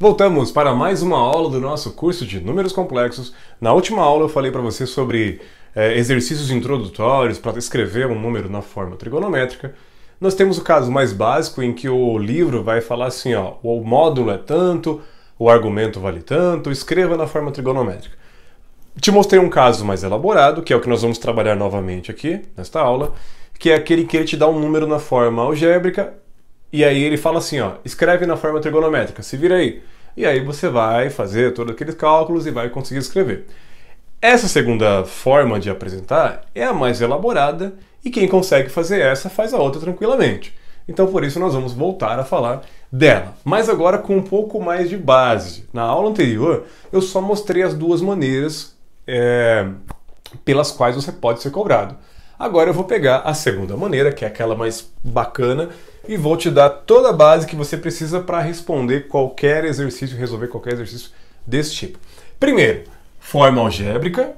Voltamos para mais uma aula do nosso curso de números complexos. Na última aula eu falei para você sobre exercícios introdutórios para escrever um número na forma trigonométrica. Nós temos o caso mais básico em que o livro vai falar assim, ó, o módulo é tanto, o argumento vale tanto, escreva na forma trigonométrica. Te mostrei um caso mais elaborado, que é o que nós vamos trabalhar novamente aqui nesta aula, que é aquele que ele te dá um número na forma algébrica. E aí ele fala assim, ó, escreve na forma trigonométrica, se vira aí. E aí você vai fazer todos aqueles cálculos e vai conseguir escrever. Essa segunda forma de apresentar é a mais elaborada e quem consegue fazer essa faz a outra tranquilamente. Então por isso nós vamos voltar a falar dela. Mas agora com um pouco mais de base. Na aula anterior eu só mostrei as duas maneiras pelas quais você pode ser cobrado. Agora eu vou pegar a segunda maneira, que é aquela mais bacana, e vou te dar toda a base que você precisa para responder qualquer exercício, resolver qualquer exercício desse tipo. Primeiro, forma algébrica,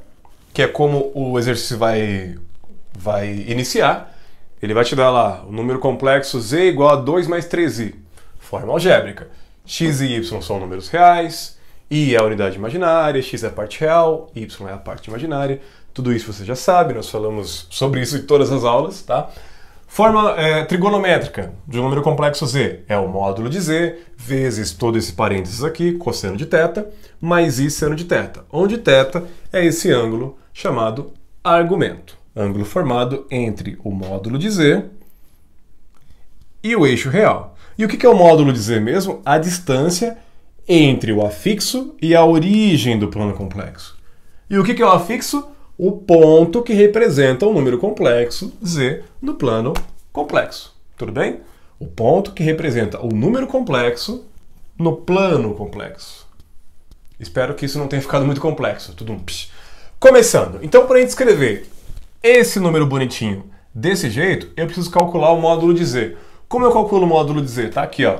que é como o exercício vai iniciar. Ele vai te dar lá o número complexo z igual a 2 mais 3i. Forma algébrica. X e y são números reais, i é a unidade imaginária, x é a parte real, y é a parte imaginária. Tudo isso você já sabe, nós falamos sobre isso em todas as aulas, tá? Forma trigonométrica de um número complexo z é o módulo de z vezes todo esse parênteses aqui, cosseno de θ, mais i seno de θ, onde θ é esse ângulo chamado argumento. Ângulo formado entre o módulo de z e o eixo real. E o que é o módulo de z mesmo? A distância entre o afixo e a origem do plano complexo. E o que é o afixo? O ponto que representa o número complexo z no plano complexo. Tudo bem? O ponto que representa o número complexo no plano complexo. Espero que isso não tenha ficado muito complexo. Tudo um psh. Começando. Então, para a gente escrever esse número bonitinho desse jeito, eu preciso calcular o módulo de z. Como eu calculo o módulo de z? Tá aqui, ó.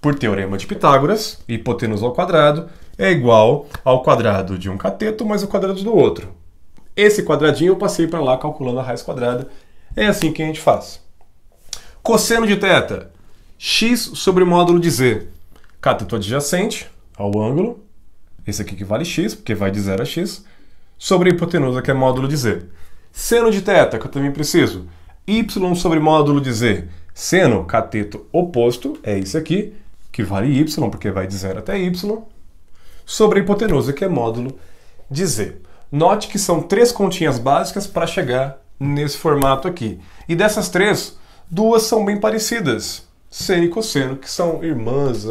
Por teorema de Pitágoras, hipotenusa ao quadrado é igual ao quadrado de um cateto mais o quadrado do outro. Esse quadradinho eu passei para lá calculando a raiz quadrada. É assim que a gente faz. Cosseno de θ, x sobre o módulo de z. Cateto adjacente ao ângulo, esse aqui que vale x, porque vai de 0 a x, sobre a hipotenusa, que é módulo de z. Seno de θ, que eu também preciso, y sobre módulo de z. Seno, cateto oposto, é esse aqui, que vale y, porque vai de 0 até y, sobre a hipotenusa, que é módulo de z. Note que são três continhas básicas para chegar nesse formato aqui. E dessas três, duas são bem parecidas. Seno e cosseno, que são irmãos,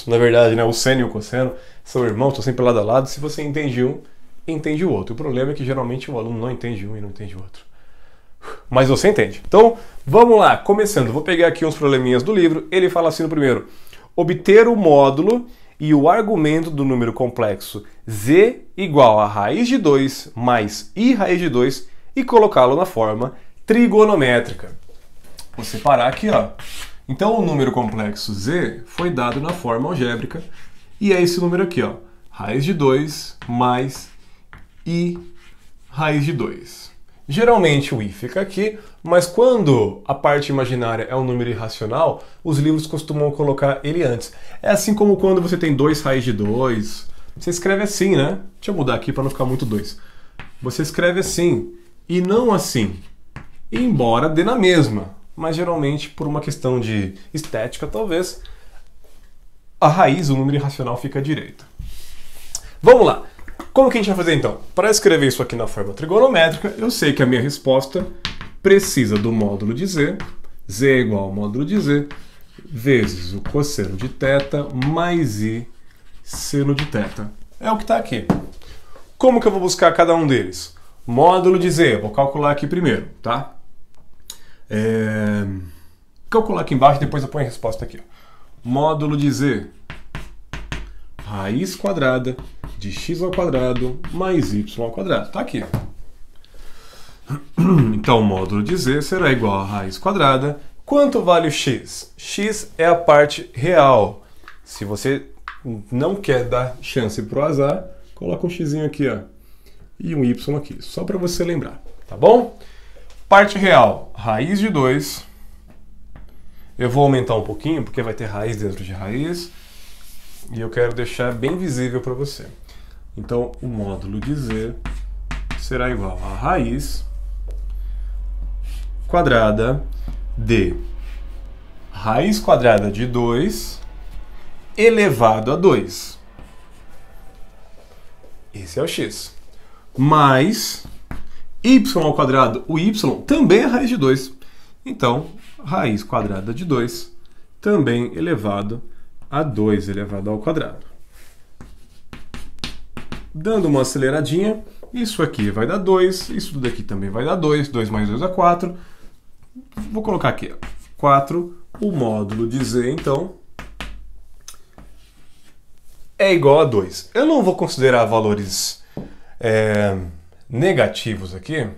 na verdade, né? O seno e o cosseno são irmãos, estão sempre lado a lado. Se você entende um, entende o outro. O problema é que geralmente o aluno não entende um e não entende o outro. Mas você entende. Então, vamos lá, começando. Vou pegar aqui uns probleminhas do livro. Ele fala assim no primeiro. Obter o módulo e o argumento do número complexo z igual a raiz de 2 mais i raiz de 2 e colocá-lo na forma trigonométrica. Vou separar aqui, ó. Então o número complexo z foi dado na forma algébrica e é esse número aqui, ó. Raiz de 2 mais i raiz de 2. Geralmente o i fica aqui, mas quando a parte imaginária é um número irracional, os livros costumam colocar ele antes. É assim como quando você tem 2 raiz de 2. Você escreve assim, né? Deixa eu mudar aqui para não ficar muito 2. Você escreve assim e não assim. Embora dê na mesma, mas geralmente por uma questão de estética, talvez, a raiz, o número irracional, fica à direita. Vamos lá. Como que a gente vai fazer então? Para escrever isso aqui na forma trigonométrica, eu sei que a minha resposta precisa do módulo de z. Z é igual ao módulo de z vezes o cosseno de θ mais i seno de θ. É o que está aqui. Como que eu vou buscar cada um deles? Módulo de z, vou calcular aqui primeiro, tá? Calcular aqui embaixo, depois eu ponho a resposta aqui. Módulo de z, raiz quadrada de x ao quadrado mais y ao quadrado. Tá aqui. Então, o módulo de z será igual a raiz quadrada. Quanto vale o x? X é a parte real. Se você não quer dar chance para o azar, coloca um x aqui, ó, e um y aqui, só para você lembrar, tá bom? Parte real, raiz de 2 Eu vou aumentar um pouquinho, porque vai ter raiz dentro de raiz. E eu quero deixar bem visível para você. Então, o módulo de z será igual a raiz quadrada de raiz quadrada de 2 elevado a 2. Esse é o x. Mais y ao quadrado. O y também é raiz de 2. Então, raiz quadrada de 2 também elevado a 2 elevado ao quadrado. Dando uma aceleradinha, isso aqui vai dar 2, isso tudo aqui também vai dar 2, 2 mais 2 dá 4. Vou colocar aqui, ó, 4, o módulo de z, então, é igual a 2. Eu não vou considerar valores negativos aqui,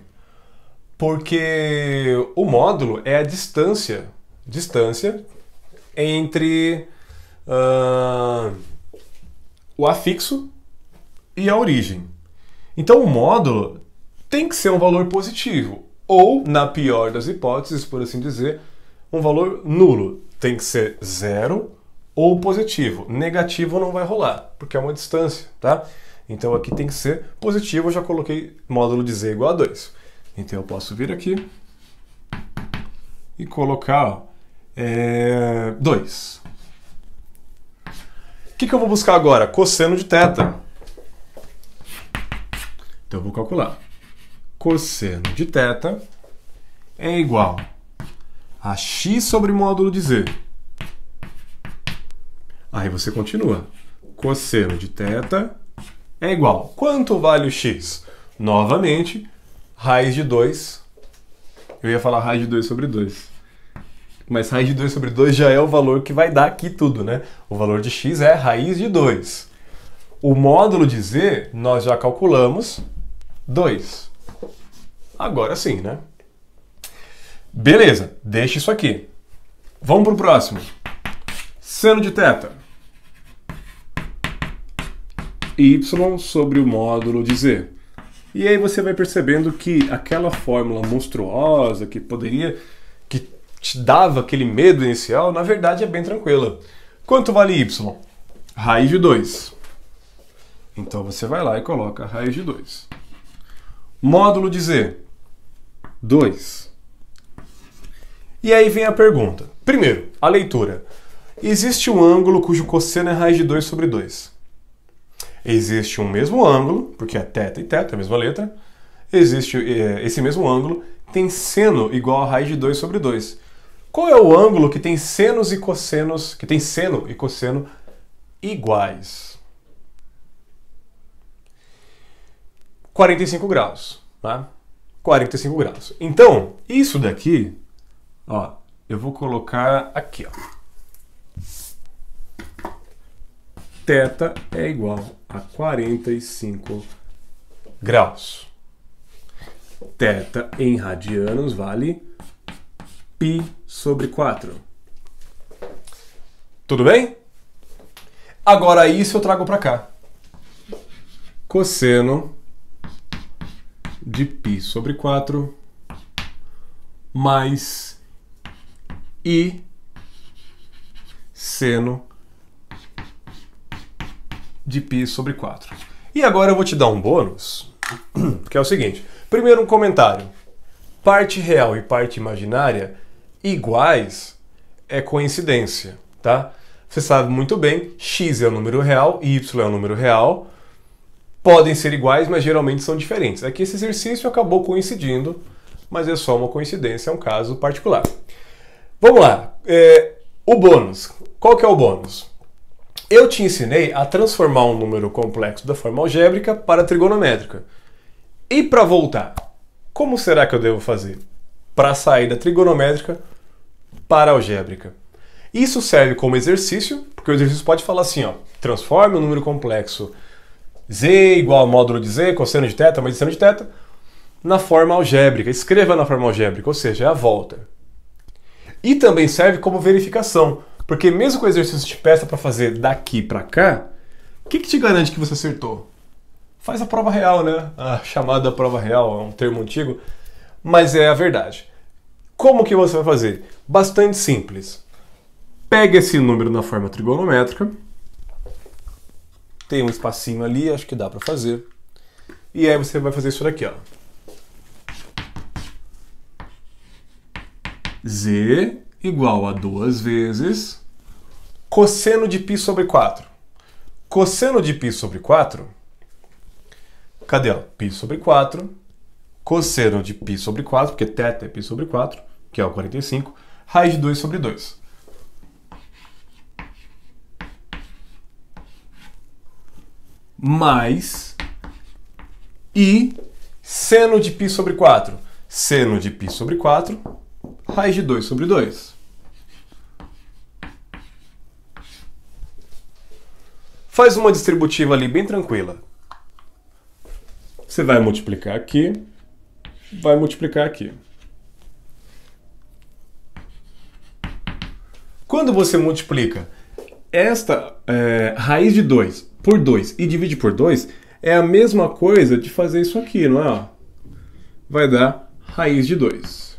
porque o módulo é a distância entre o afixo e a origem. Então o módulo tem que ser um valor positivo, ou, na pior das hipóteses, por assim dizer, um valor nulo. Tem que ser zero ou positivo. Negativo não vai rolar, porque é uma distância, tá? Então aqui tem que ser positivo, eu já coloquei módulo de z igual a 2. Então eu posso vir aqui e colocar 2. O que eu vou buscar agora? Cosseno de θ. Então eu vou calcular. Cosseno de θ é igual a x sobre módulo de z. Aí você continua. Cosseno de θ é igual. Quanto vale o x? Novamente, raiz de 2. Eu ia falar raiz de 2 sobre 2. Mas raiz de 2 sobre 2 já é o valor que vai dar aqui tudo, né? O valor de x é raiz de 2. O módulo de z, nós já calculamos 2. Agora sim, né? Beleza, deixa isso aqui. Vamos para o próximo. Seno de θ. Y sobre o módulo de z. E aí você vai percebendo que aquela fórmula monstruosa que te dava aquele medo inicial, na verdade é bem tranquila. Quanto vale y? Raiz de 2. Então você vai lá e coloca raiz de 2. Módulo de z, 2. E aí vem a pergunta. Primeiro, a leitura. Existe um ângulo cujo cosseno é raiz de 2 sobre 2. Existe um mesmo ângulo, porque é θ e θ, a mesma letra. Existe esse mesmo ângulo, tem seno igual a raiz de 2 sobre 2. Qual é o ângulo que tem senos e cossenos, que tem seno e cosseno iguais? 45 graus, tá? 45 graus. Então, isso daqui, ó, eu vou colocar aqui, ó. θ é igual a 45 graus. Θ em radianos vale π sobre 4. Tudo bem? Agora isso eu trago para cá. Cosseno de π sobre 4 mais I seno de π sobre 4. E agora eu vou te dar um bônus, que é o seguinte. Primeiro um comentário. Parte real e parte imaginária iguais é coincidência, tá? Você sabe muito bem, x é o número real, y é o número real. Podem ser iguais, mas geralmente são diferentes. Aqui esse exercício acabou coincidindo, mas é só uma coincidência, é um caso particular. Vamos lá. O bônus. Qual que é o bônus? Eu te ensinei a transformar um número complexo da forma algébrica para trigonométrica. E para voltar, como será que eu devo fazer? Para sair da trigonométrica para a algébrica. Isso serve como exercício, porque o exercício pode falar assim, ó, transforme um número complexo z igual a módulo de z, cosseno de θ, mais seno de θ, na forma algébrica. Escreva na forma algébrica, ou seja, é a volta. E também serve como verificação, porque mesmo que o exercício te peça para fazer daqui para cá, o que te garante que você acertou? Faz a prova real, né? A chamada prova real é um termo antigo, mas é a verdade. Como que você vai fazer? Bastante simples. pega esse número na forma trigonométrica, tem um espacinho ali, acho que dá para fazer, e aí você vai fazer isso daqui, ó. Z igual a 2 vezes cosseno de π sobre 4. Cosseno de π sobre 4, cadê, ó? Π sobre 4, cosseno de π sobre 4, porque θ é π sobre 4, que é o 45, raiz de 2 sobre 2. Mais e seno de π sobre 4. Seno de π sobre 4, raiz de 2 sobre 2. Faz uma distributiva ali bem tranquila. Você vai multiplicar aqui, vai multiplicar aqui. Quando você multiplica esta raiz de 2 por 2 e divide por 2, é a mesma coisa de fazer isso aqui, não é? Vai dar raiz de 2.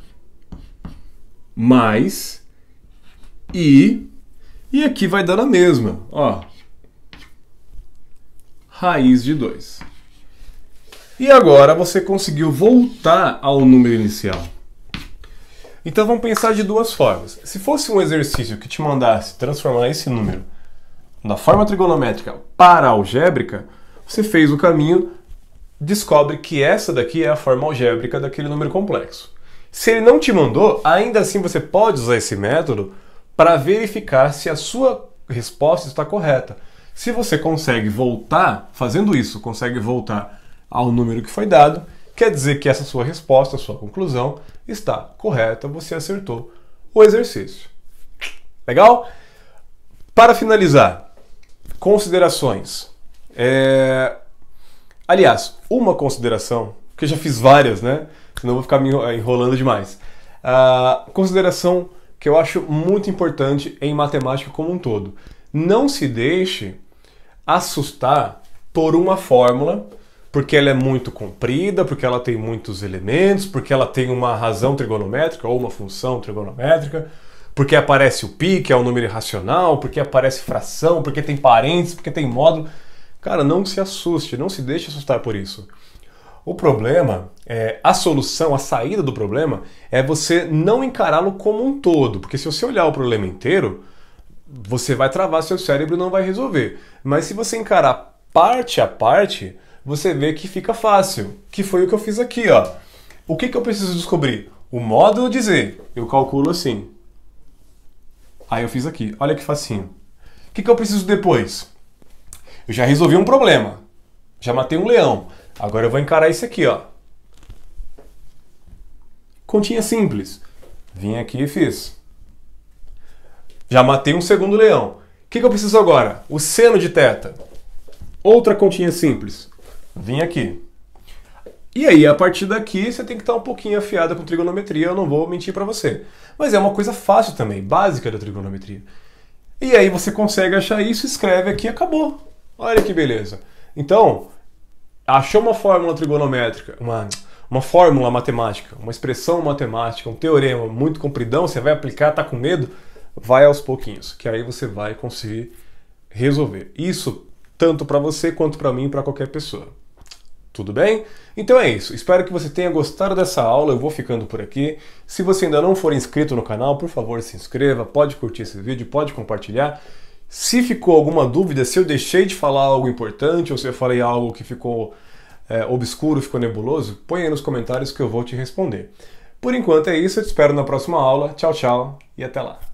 Mais e aqui vai dar a mesma, ó. Raiz de 2. E agora você conseguiu voltar ao número inicial. Então vamos pensar de duas formas. Se fosse um exercício que te mandasse transformar esse número da forma trigonométrica para a algébrica, você fez o caminho, descobre que essa daqui é a forma algébrica daquele número complexo. Se ele não te mandou, ainda assim você pode usar esse método para verificar se a sua resposta está correta. Se você consegue voltar, fazendo isso, consegue voltar ao número que foi dado, quer dizer que essa sua resposta, a sua conclusão, está correta, você acertou o exercício. Legal? Para finalizar, considerações. Aliás, uma consideração, porque eu já fiz várias, né? Senão eu vou ficar me enrolando demais. Consideração que eu acho muito importante em matemática como um todo. Não se deixe assustar por uma fórmula, porque ela é muito comprida, porque ela tem muitos elementos, porque ela tem uma razão trigonométrica ou uma função trigonométrica, porque aparece o π, que é um número irracional, porque aparece fração, porque tem parênteses, porque tem módulo. Cara, não se assuste, não se deixe assustar por isso. O problema, a solução, a saída do problema é você não encará-lo como um todo, porque se você olhar o problema inteiro, você vai travar seu cérebro e não vai resolver. Mas se você encarar parte a parte, você vê que fica fácil, que foi o que eu fiz aqui, ó. O que eu preciso descobrir? O módulo de Z. Eu calculo assim. Aí eu fiz aqui. Olha que facinho. O que eu preciso depois? Eu já resolvi um problema. Já matei um leão. Agora eu vou encarar esse aqui, ó. Continha simples. Vim aqui e fiz. Já matei um segundo leão. O que eu preciso agora? O seno de θ. Outra continha simples. Vim aqui. E aí, a partir daqui, você tem que estar um pouquinho afiado com trigonometria, eu não vou mentir para você. Mas é uma coisa fácil também, básica da trigonometria. E aí você consegue achar isso, escreve aqui e acabou. Olha que beleza. Então, achou uma fórmula trigonométrica, uma fórmula matemática, uma expressão matemática, um teorema muito compridão, você vai aplicar, tá com medo? Vai aos pouquinhos, que aí você vai conseguir resolver. Isso tanto para você quanto para mim e para qualquer pessoa. Tudo bem? Então é isso. Espero que você tenha gostado dessa aula. Eu vou ficando por aqui. Se você ainda não for inscrito no canal, por favor, se inscreva. Pode curtir esse vídeo, pode compartilhar. Se ficou alguma dúvida, se eu deixei de falar algo importante ou se eu falei algo que ficou obscuro, ficou nebuloso, põe aí nos comentários que eu vou te responder. Por enquanto é isso. Eu te espero na próxima aula. Tchau, tchau e até lá.